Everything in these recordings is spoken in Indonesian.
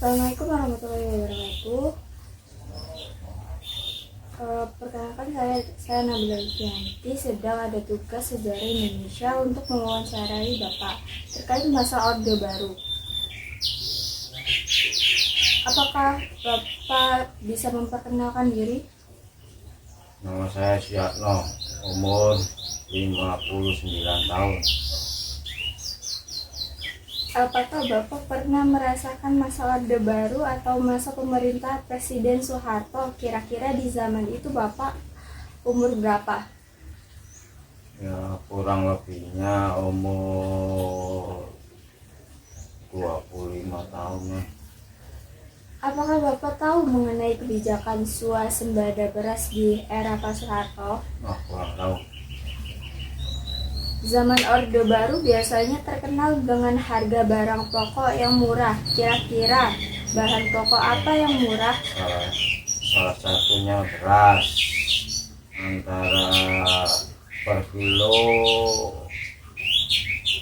Assalamualaikum warahmatullahi wabarakatuh. Perkenalkan saya Nabila Lufianti, sedang ada tugas sejarah Indonesia untuk mewawancarai Bapak terkait masa Orde Baru. Apakah Bapak bisa memperkenalkan diri? Nama saya Syatno, umur 59 tahun. Apakah Bapak pernah merasakan masa Orde Baru atau masa pemerintah Presiden Soeharto? Kira-kira di zaman itu Bapak umur berapa? Ya, kurang lebihnya umur 25 tahun ya. Apakah Bapak tahu mengenai kebijakan swasembada beras di era Pak Soeharto? Kurang tahu. Zaman Orde Baru biasanya terkenal dengan harga barang pokok yang murah. Kira-kira bahan pokok apa yang murah? Salah satunya beras, antara per kilo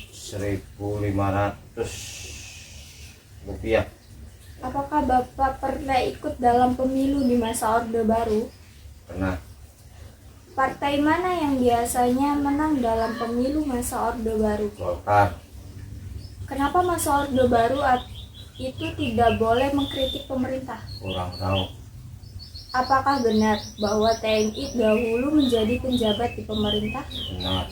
1.500 rupiah. Apakah Bapak pernah ikut dalam pemilu di masa Orde Baru? Pernah. Partai mana yang biasanya menang dalam pemilu masa Orde Baru? Golkar. Kenapa masa Orde Baru itu tidak boleh mengkritik pemerintah? Kurang tahu. Apakah benar bahwa TNI dahulu menjadi penjabat di pemerintah? Benar.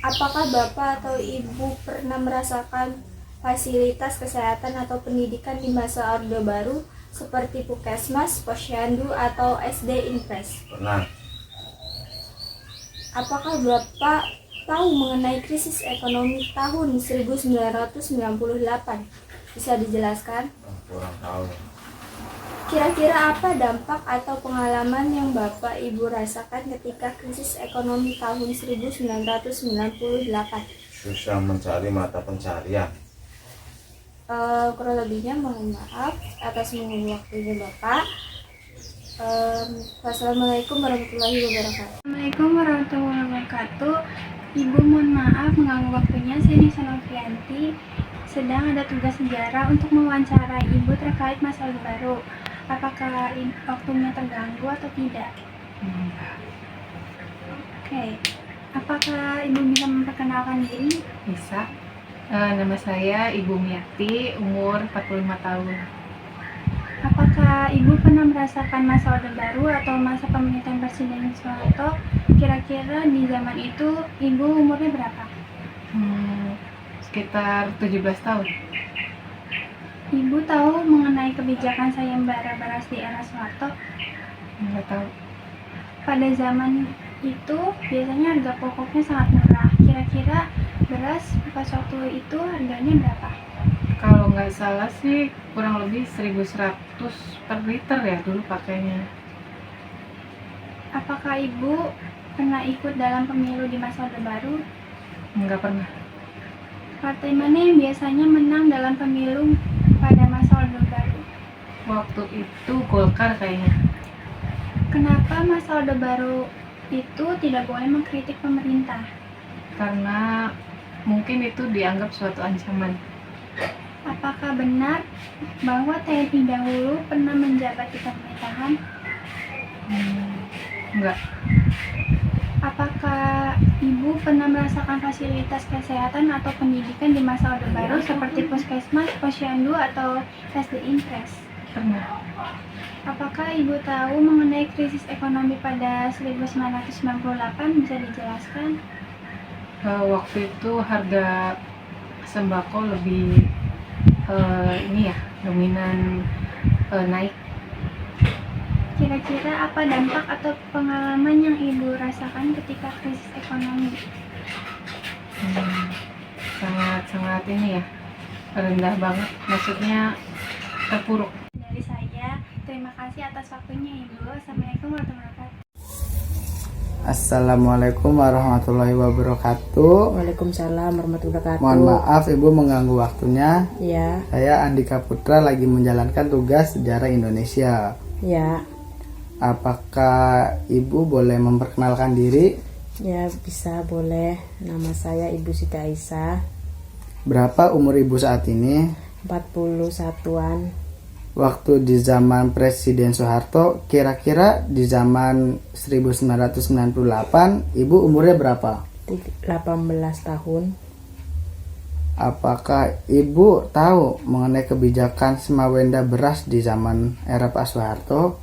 Apakah Bapak atau Ibu pernah merasakan fasilitas kesehatan atau pendidikan di masa Orde Baru seperti Puskesmas, Posyandu, atau SD Impres? Pernah. Apakah Bapak tahu mengenai krisis ekonomi tahun 1998? Bisa dijelaskan? Kurang tahu. Kira-kira apa dampak atau pengalaman yang Bapak Ibu rasakan ketika krisis ekonomi tahun 1998? Susah mencari mata pencarian. Kurang lebihnya mohon maaf atas mengganggu waktunya Bapak. Wassalamualaikum warahmatullahi wabarakatuh. Assalamualaikum warahmatullahi wabarakatuh. Ibu mohon maaf mengganggu waktunya. Saya Nisa Novianti, sedang ada tugas sejarah untuk mewawancarai Ibu terkait masa Orde Baru. Apakah waktunya terganggu atau tidak? Oke. Apakah Ibu bisa memperkenalkan diri? Bisa. Nama saya Ibu Miati, umur 45 tahun. Apakah Ibu pernah merasakan masa Orde Baru atau masa pemerintahan Presiden Soeharto? Kira-kira di zaman itu Ibu umurnya berapa? Sekitar 17 tahun. Ibu tahu mengenai kebijakan sayembara beras di era Soeharto? Nggak tahu. Pada zaman itu biasanya harga pokoknya sangat murah. Kira-kira beras pas waktu itu harganya berapa? Kalau nggak salah sih kurang lebih 1.100 per liter ya dulu pakainya. Apakah Ibu pernah ikut dalam pemilu di masa Orde Baru? Nggak pernah. Partai mana yang biasanya menang dalam pemilu pada masa Orde Baru? Waktu itu Golkar kayaknya. Kenapa masa Orde Baru itu tidak boleh mengkritik pemerintah? Karena mungkin itu dianggap suatu ancaman. Apakah benar bahwa TNI dahulu pernah menjabat di pemerintahan? Enggak. Apakah Ibu pernah merasakan fasilitas kesehatan atau pendidikan di masa Orde Baru seperti Puskesmas, Posyandu, atau SD Impres? Pernah. Apakah Ibu tahu mengenai krisis ekonomi pada 1998? Bisa dijelaskan? Waktu itu harga sembako lebih dominan naik. Kira-kira apa dampak atau pengalaman yang Ibu rasakan ketika krisis ekonomi? Sangat ini ya, rendah banget, maksudnya terpuruk. Dari saya, terima kasih atas waktunya Ibu. Assalamualaikum warahmatullahi wabarakatuh. Assalamualaikum warahmatullahi wabarakatuh. Waalaikumsalam warahmatullahi wabarakatuh. Mohon maaf Ibu mengganggu waktunya. Ya, Saya Andika Putra lagi menjalankan tugas sejarah Indonesia. ya, Apakah Ibu boleh memperkenalkan diri? ya bisa boleh. Nama saya Ibu Siti Aisyah. Berapa umur Ibu saat ini? 41-an. Waktu di zaman Presiden Soeharto, kira-kira di zaman 1998, Ibu umurnya berapa? 18 tahun. Apakah Ibu tahu mengenai kebijakan Semawenda beras di zaman era Pak Soeharto?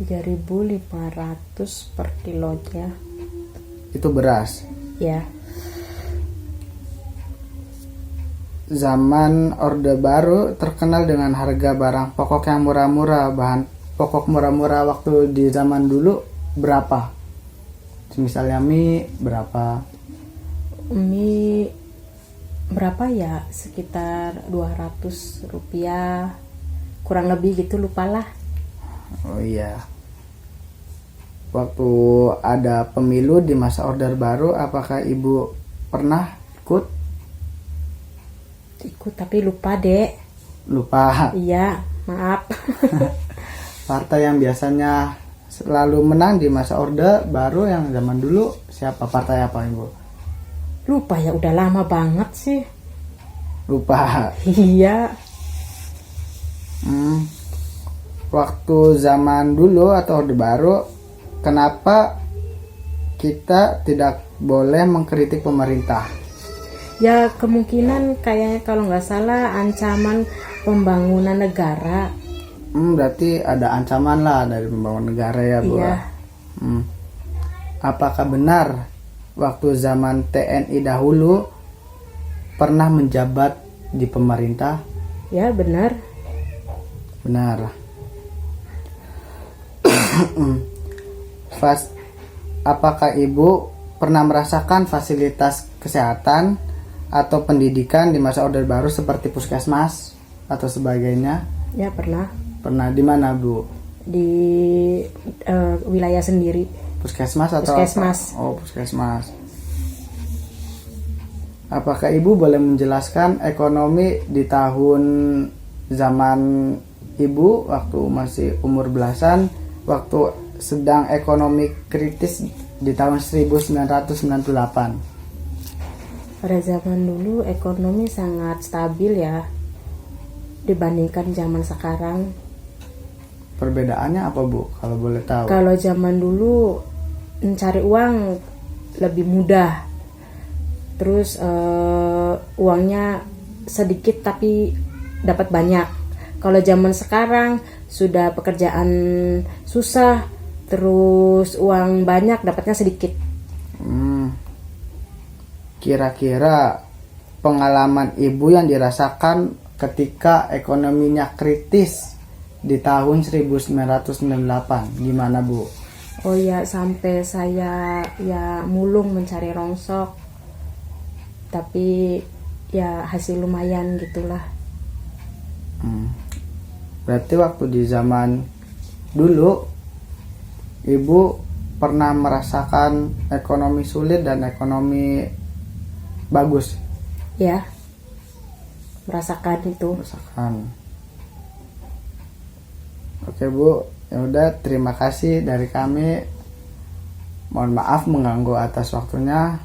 3.500 per kilonya. Itu beras. Ya, Zaman Orde Baru terkenal dengan harga barang pokok yang murah-murah. Bahan pokok murah-murah waktu di zaman dulu berapa? Misalnya mie berapa? mie berapa ya? Sekitar 200 rupiah. Kurang lebih gitu, lupalah. Oh iya. Waktu ada pemilu di masa Orde Baru, apakah Ibu pernah ikut? Ikut tapi lupa, Dek. Lupa. Iya, maaf. Partai yang biasanya selalu menang di masa Orde Baru yang zaman dulu siapa? Partai apa, Ibu? Lupa ya, udah lama banget sih. Lupa. Iya. Waktu zaman dulu atau Orde Baru, kenapa kita tidak boleh mengkritik pemerintah? Ya kemungkinan kayaknya kalau nggak salah ancaman pembangunan negara. Berarti ada ancaman lah dari pembangunan negara ya, Bu. Iya. Apakah benar waktu zaman TNI dahulu pernah menjabat di pemerintah? Ya benar. Benar. Apakah Ibu pernah merasakan fasilitas kesehatan atau pendidikan di masa Orde Baru seperti puskesmas atau sebagainya? Ya pernah. Pernah di mana, Bu? Di wilayah sendiri. Puskesmas atau Puskesmas. apa? Oh, puskesmas. Apakah Ibu boleh menjelaskan ekonomi di tahun zaman Ibu waktu masih umur belasan, waktu sedang ekonomi kritis di tahun 1998? Pada zaman dulu ekonomi sangat stabil ya dibandingkan zaman sekarang. Perbedaannya apa, Bu, kalau boleh tahu? Kalau zaman dulu mencari uang lebih mudah. Terus uangnya sedikit tapi dapat banyak. Kalau zaman sekarang sudah pekerjaan susah, terus uang banyak dapatnya sedikit. Kira-kira pengalaman Ibu yang dirasakan ketika ekonominya kritis di tahun 1998 gimana, Bu? Oh ya, sampai saya ya mulung mencari rongsok. Tapi ya hasil lumayan gitulah. Berarti waktu di zaman dulu Ibu pernah merasakan ekonomi sulit dan ekonomi bagus. Ya, merasakan itu. Merasakan. Oke, Bu, ya udah, terima kasih dari kami. Mohon maaf mengganggu atas waktunya.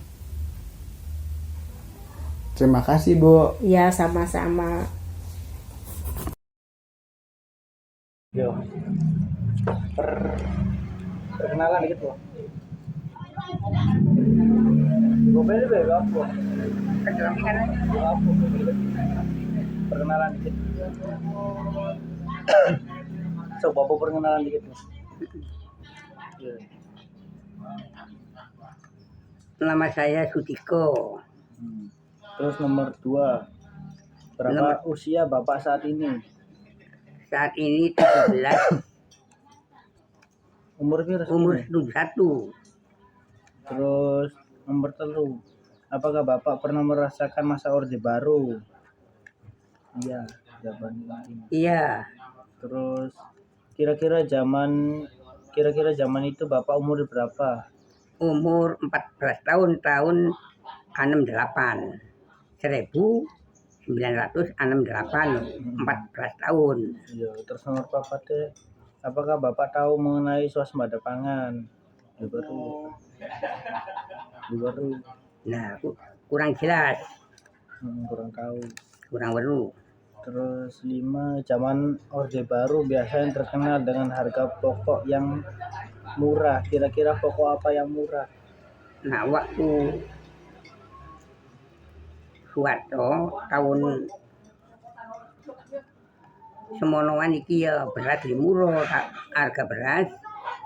Terima kasih, Bu. Ya, sama-sama. Yo. Perkenalan dikit, Bu. Bu, beda apa? Perkenalan dikit. Coba Bu perkenalan dikit, Bu. Nama saya Sutiko. Terus nomor 2, berapa usia Bapak saat ini? Saat ini 17, Umur berapa? umur 71. Terus nomor 3, apakah Bapak pernah merasakan masa Orde Baru? Iya, jawaban ini. Iya, Terus kira-kira zaman itu Bapak umur berapa? umur 14 tahun, tahun 68. 1968, 14 tahun. Iya, terus nomor 4 deh. Apakah Bapak tahu mengenai swasembada pangan? Baru. Nah, kurang jelas, Kurang tahu. kurang baru. Terus 5, zaman Orde Baru biasanya terkenal dengan harga pokok yang murah. Kira-kira pokok apa yang murah? Nah, waktu Soeharto tahun semonoan iki ya beras murah, harga beras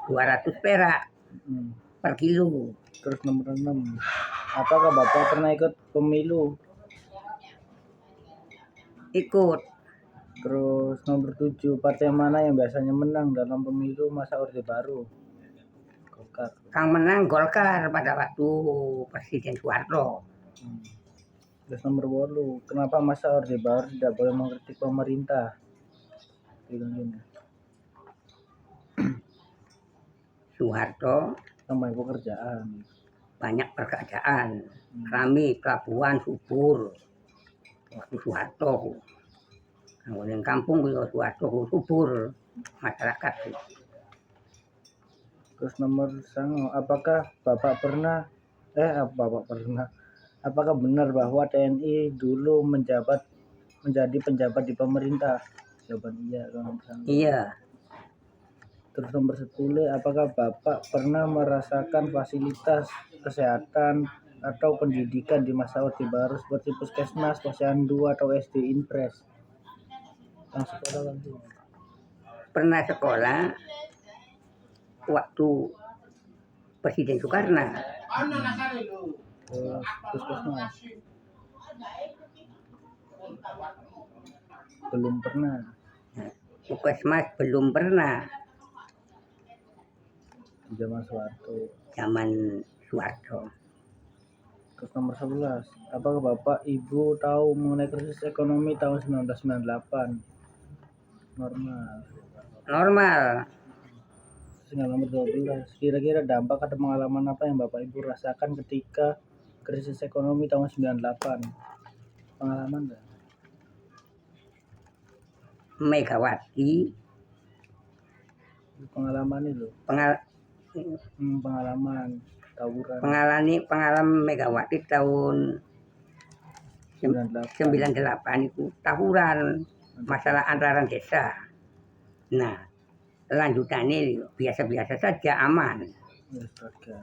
200 perak Hmm. per kilo. Terus nomor 6, apakah Bapak pernah ikut pemilu? Ikut Terus nomor 7, partai mana yang biasanya menang dalam pemilu masa Orde Baru? Golkar. Kang menang Golkar pada waktu Presiden Soeharto. Terus nomor 8, kenapa masa Orde Baru tidak boleh mengkritik pemerintah? Soeharto Namanya pekerjaan. banyak pekerjaan, rame pelabuhan subur waktu Soeharto. Kemudian kampung juga Soeharto subur masyarakat. Terus nomor 9, apakah Bapak pernah apakah benar bahwa TNI dulu menjadi penjabat di pemerintah? Jawaban iya. Iya, Terus nomor 10, apakah Bapak pernah merasakan fasilitas kesehatan atau pendidikan di masa Orde Baru seperti puskesmas, posyandu atau SD Impres? Yang sekolah langsung. pernah sekolah waktu Presiden Soekarno. Terus puskesmas belum pernah. Puskesmas belum pernah Di zaman Soeharto. zaman Soeharto. Terus nomor 11, apakah Bapak Ibu tahu mengenai krisis ekonomi tahun 1998? Normal. Normal. Terus nomor 12, kira-kira dampak atau pengalaman apa yang Bapak Ibu rasakan ketika krisis ekonomi tahun 98? Pengalaman enggak? Megawati Pengalaman itu. Pengalaman tawuran pengalaman Megawati tahun 98 itu tawuran masalah antaran desa. Nah, lanjutannya biasa-biasa saja, aman. Astaga.